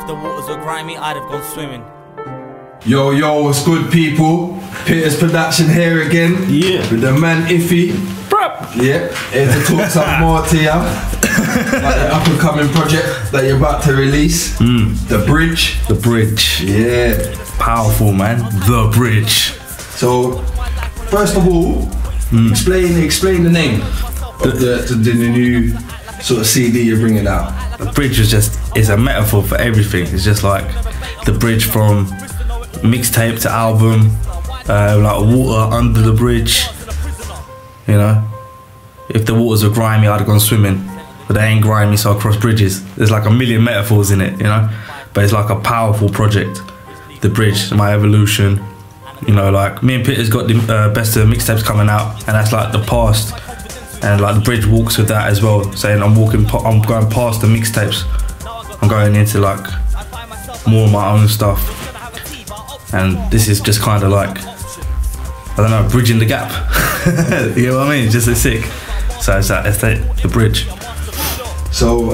the waters were grimy, I'd have gone swimming. Yo, yo, what's good, people? PiTTAZ Production here again. Yeah. With the man IF-E. Yeah, here to talk some more to ya. Like the up and coming project that you're about to release. The Bridge. The Bridge. Yeah. Powerful, man. The Bridge. So, first of all, explain the name of the new sort of CD you're bringing out. The Bridge is a metaphor for everything. It's just like the bridge from mixtape to album, like water under the bridge. You know, if the waters were grimy, I'd have gone swimming, but they ain't grimy, so I cross bridges. There's like a million metaphors in it, you know, but it's like a powerful project. The Bridge, my evolution. You know, like me and PiTTAZ got the best of mixtapes coming out, and that's like the past, and like the Bridge walks with that as well, saying I'm going past the mixtapes. I'm going into like more of my own stuff, and this is just kind of like, I don't know, bridging the gap. You know what I mean? Just as sick. So it's the Bridge. So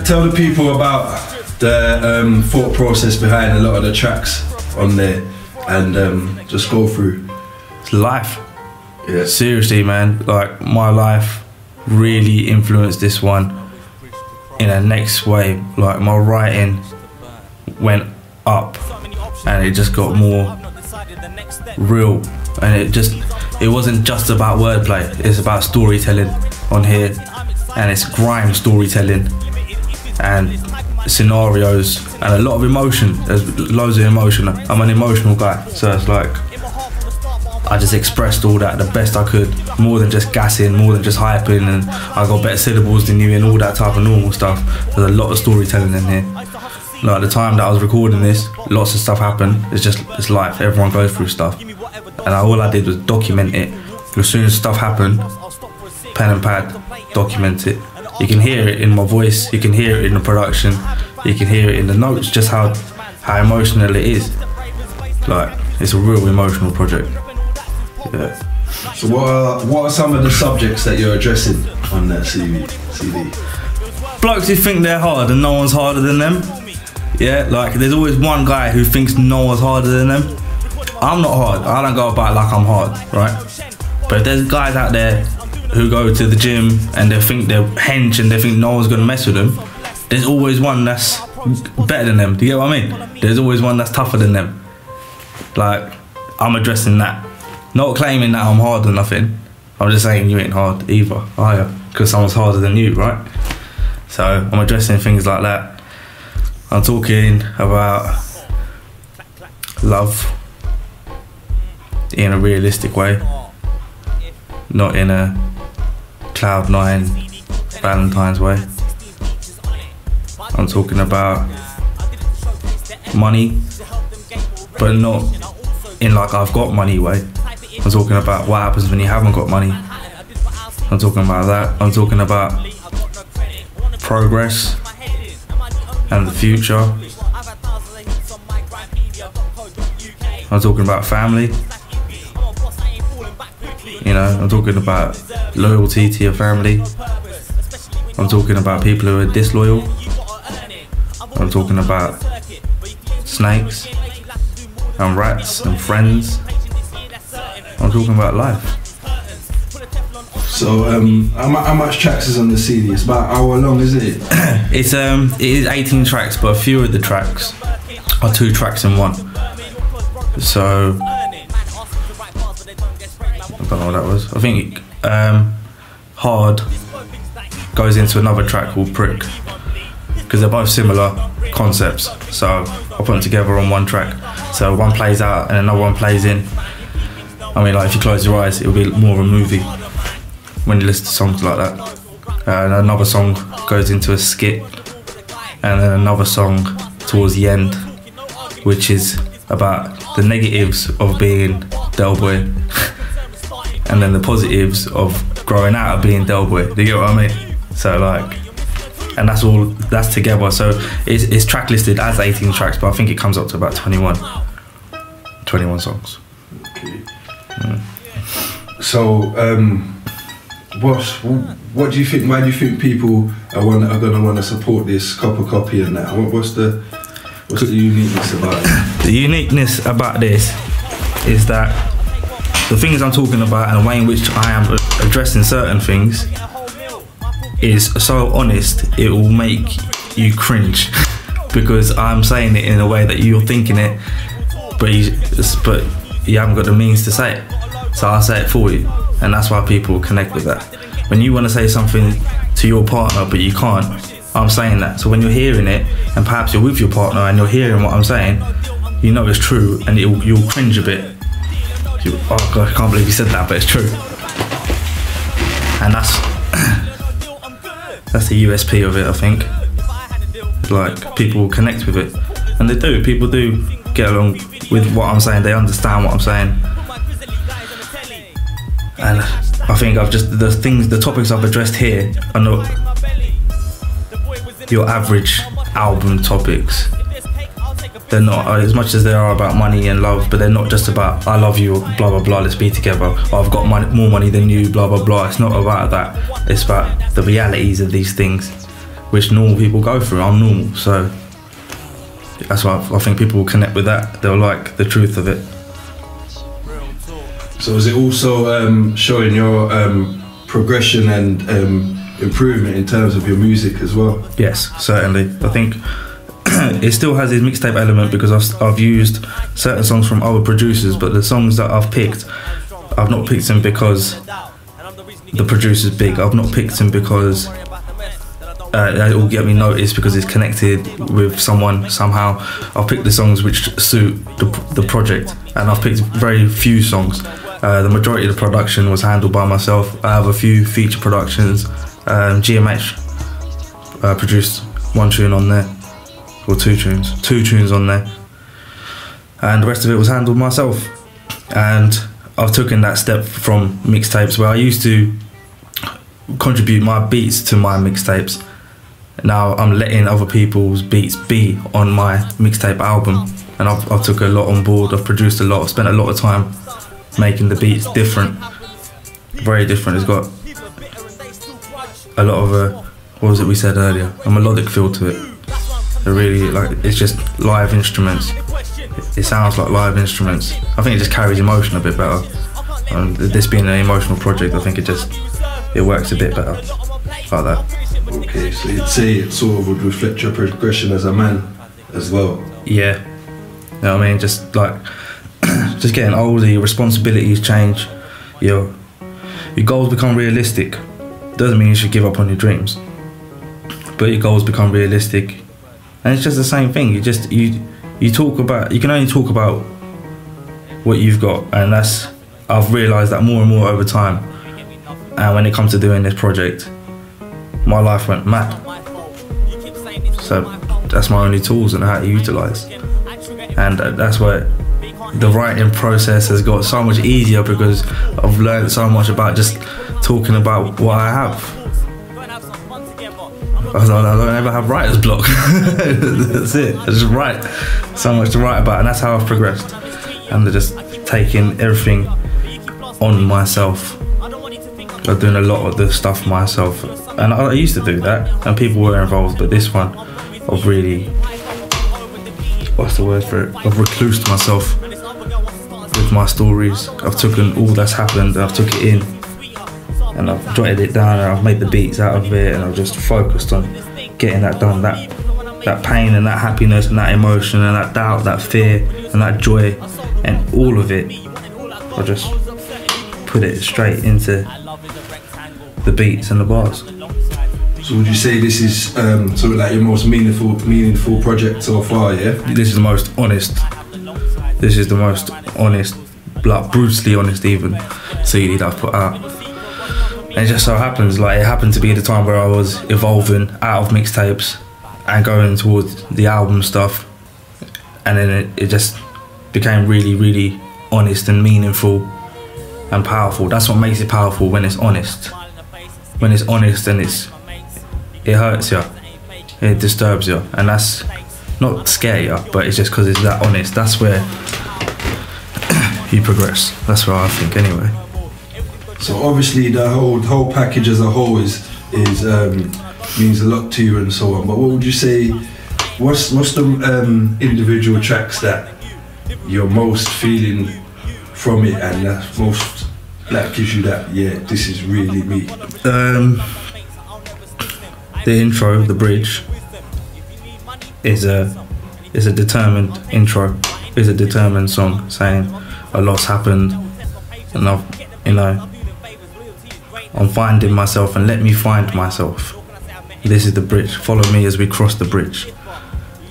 tell the people about the thought process behind a lot of the tracks on there, and just go through. It's life. Yeah. Seriously, man. Like my life really influenced this one in a next way. Like my writing went up, and it just got more real, and it wasn't just about wordplay, it's about storytelling on here, and it's grime storytelling and scenarios and a lot of emotion. There's loads of emotion. I'm an emotional guy, so it's like I just expressed all that the best I could, more than just gassing, more than just hyping, and I got better syllables than you and all that type of normal stuff. There's a lot of storytelling in here. Like the time that I was recording this, lots of stuff happened. It's life. Everyone goes through stuff, and all I did was document it. As soon as stuff happened, pen and pad, document it. You can hear it in my voice. You can hear it in the production. You can hear it in the notes. Just how emotional it is. Like it's a real emotional project. Yeah. So what are some of the subjects that you're addressing on that CD? Blokes who think they're hard and no one's harder than them. Yeah, like there's always one guy who thinks no one's harder than them. I'm not hard. I don't go about it like I'm hard, right? But if there's guys out there who go to the gym and they think they're hench and they think no one's gonna mess with them, there's always one that's better than them. Do you get what I mean? There's always one that's tougher than them. Like, I'm addressing that. Not claiming that I'm hard or nothing. I'm just saying you ain't hard either, are you? Because someone's harder than you, right? So I'm addressing things like that. I'm talking about love in a realistic way, not in a Cloud9 Valentine's way. I'm talking about money, but not in like I've got money way. I'm talking about what happens when you haven't got money. I'm talking about that. I'm talking about progress and the future. I'm talking about family. You know, I'm talking about loyalty to your family. I'm talking about people who are disloyal. I'm talking about snakes and rats and friends. I'm talking about life. So how much tracks is on the CD? It's about an hour long, isn't it? It is 18 tracks, but a few of the tracks are 2 tracks in one. So I don't know what that was. I think Hard goes into another track called Prick, because they're both similar concepts. So I put them together on one track. So one plays out and another one plays in. I mean, like if you close your eyes, it'll be more of a movie when you listen to songs like that. And another song goes into a skit, and then another song towards the end, which is about the negatives of being Del Boy and then the positives of growing out of being Del Boy. Do you get what I mean? So like, and that's together. So it's track listed as 18 tracks, but I think it comes up to about 21 songs. Okay. So what do you think? Why do you think people are going to want to support this copy and that? What's the uniqueness about it? The uniqueness about this is that the things I'm talking about and the way in which I am addressing certain things is so honest it will make you cringe because I'm saying it in a way that you're thinking it, but you haven't got the means to say it. So I'll say it for you, and that's why people connect with that. When you want to say something to your partner but you can't, I'm saying that. So when you're hearing it, and perhaps you're with your partner and you're hearing what I'm saying, you know it's true, and you'll cringe a bit. Oh God, I can't believe you said that, but it's true. And that's the USP of it, I think. Like, people connect with it, and they do. People do get along with what I'm saying. They understand what I'm saying, and I think the topics I've addressed here are not your average album topics. They're not, as much as they are about money and love, but they're not just about I love you, blah blah blah, let's be together, or I've got more money than you, blah blah blah. It's not about that. It's about the realities of these things which normal people go through. I'm normal, so that's why I think people will connect with that. They'll like the truth of it. So is it also showing your progression and improvement in terms of your music as well? Yes, certainly. I think it still has this mixtape element because I've used certain songs from other producers, but the songs that I've picked, I've not picked them because the producer's big. I've not picked them because it will get me noticed because it's connected with someone somehow. I've picked the songs which suit the project, and I've picked very few songs. The majority of the production was handled by myself. I have a few feature productions. GMH produced one tune on there, or two tunes on there, and the rest of it was handled myself. And I've taken that step from mixtapes where I used to contribute my beats to my mixtapes. Now I'm letting other people's beats be on my mixtape album, and I've took a lot on board. I've produced a lot. I've spent a lot of time making the beats different, very different. It's got a lot of what was it we said earlier? A melodic feel to it. They're really like, it's just live instruments. It sounds like live instruments. I think it just carries emotion a bit better. This being an emotional project, I think it works a bit better like that. Okay, so you'd say it sort of would reflect your progression as a man as well? Yeah. You know what I mean? Just like, just getting older, your responsibilities change, your goals become realistic. Doesn't mean you should give up on your dreams, but your goals become realistic. And it's just the same thing. You can only talk about what you've got, and I've realised that more and more over time. And when it comes to doing this project, my life went mad. So that's my only tools and how to utilise. And that's where the writing process has got so much easier, because I've learned so much about just talking about what I have. I don't ever have writer's block. That's it. I just write. So much to write about, and that's how I've progressed. And just taking everything on myself. I'm doing a lot of the stuff myself, and I used to do that, and people were involved. But this one, I've really, what's the word for it? I've reclused myself with my stories. I've taken all that's happened, and I've took it in, and I've jotted it down, and I've made the beats out of it, and I've just focused on getting that done. That pain and that happiness and that emotion and that doubt, that fear and that joy, and all of it, I just put it straight into the beats and the bars. So would you say this is sort of like your most meaningful project so far? Yeah. This is the most honest. This is the most honest, like brutally honest even CD that I've put out. And it just so happens, like, it happened to be the time where I was evolving out of mixtapes and going towards the album stuff, and then it just became really, really honest and meaningful and powerful. That's what makes it powerful, when it's honest. When it's honest and it hurts you, it disturbs you, and that's not scare you, but it's just because it's that honest. That's where you progress. That's what I think anyway. So obviously the whole package as a whole is means a lot to you and so on. But what would you say? What's the individual tracks that you're most feeling from it, and that gives you that, yeah, this is really me? The intro, the bridge, is a determined intro. Is a determined song saying a lot's happened, and I'm finding myself, and let me find myself. This is the bridge. Follow me as we cross the bridge.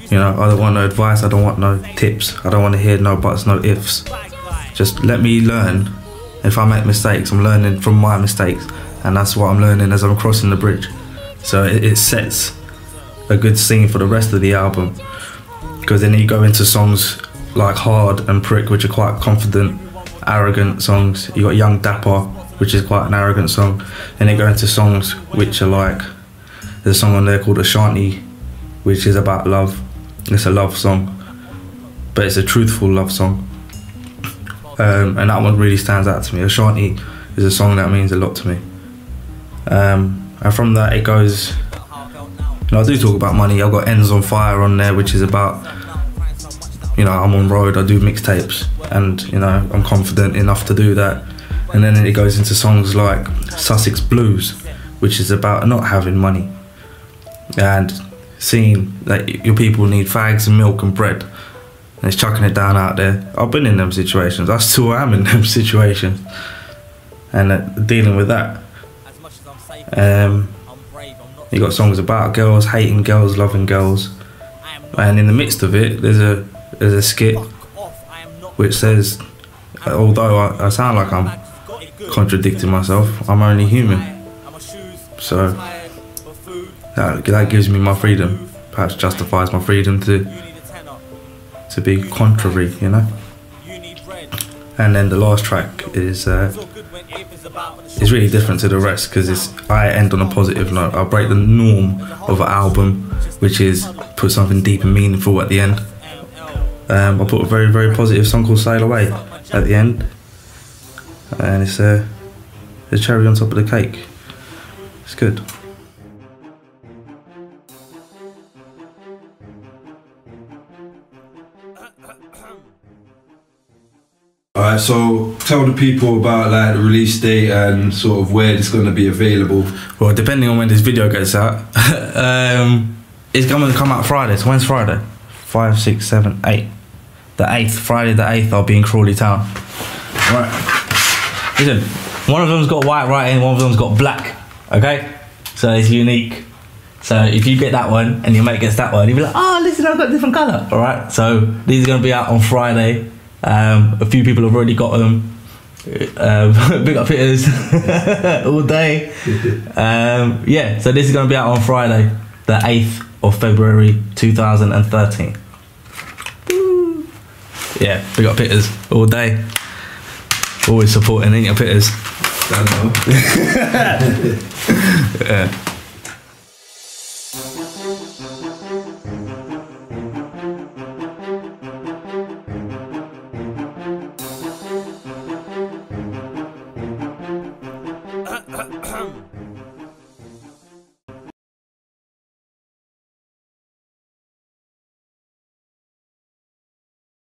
You know, I don't want no advice. I don't want no tips. I don't want to hear no buts, no ifs. Just let me learn. If I make mistakes, I'm learning from my mistakes, and that's what I'm learning as I'm crossing the bridge. So it sets a good scene for the rest of the album, because then you go into songs like Hard and Prick, which are quite confident, arrogant songs. You got Young Dapper, which is quite an arrogant song. And they go into songs which are like, there's a song on there called Ashanti, which is about love. It's a love song, but it's a truthful love song. And that one really stands out to me. Ashanti is a song that means a lot to me. And from that it goes, I do talk about money. I've got Ends on Fire on there, which is about, I'm on road, I do mixtapes, and I'm confident enough to do that. And then it goes into songs like Sussex Blues, which is about not having money and seeing that your people need fags and milk and bread, and it's chucking it down out there. I've been in them situations. I still am in them situations, and dealing with that. You got songs about girls, hating girls, loving girls, and in the midst of it, there's a skit which says, although I sound like I'm contradicting myself, I'm only human. So that gives me my freedom, perhaps justifies my freedom to be contrary, And then the last track is really different to the rest, because I end on a positive note. I break the norm of an album, which is put something deep and meaningful at the end. I put a very, very positive song called Sail Away at the end, and it's the cherry on top of the cake. It's good. Alright, so tell the people about like the release date and sort of where it's going to be available. Well, depending on when this video gets out, it's going to come out Friday. So when's Friday? 5, 6, 7, 8. The 8th, Friday the 8th, I'll be in Crawley Town. Right. Listen, one of them's got white writing, one of them's got black. Okay? So it's unique. So if you get that one and your mate gets that one, you'll be like, oh, listen, I've got a different colour. Alright? So these are going to be out on Friday. A few people have already got them. Big up PiTTAZ all day. Yeah, so this is going to be out on Friday, the 8th of February 2013. Yeah, big up PiTTAZ all day. Always supporting, ain't you, PiTTAZ? I don't know. Yeah.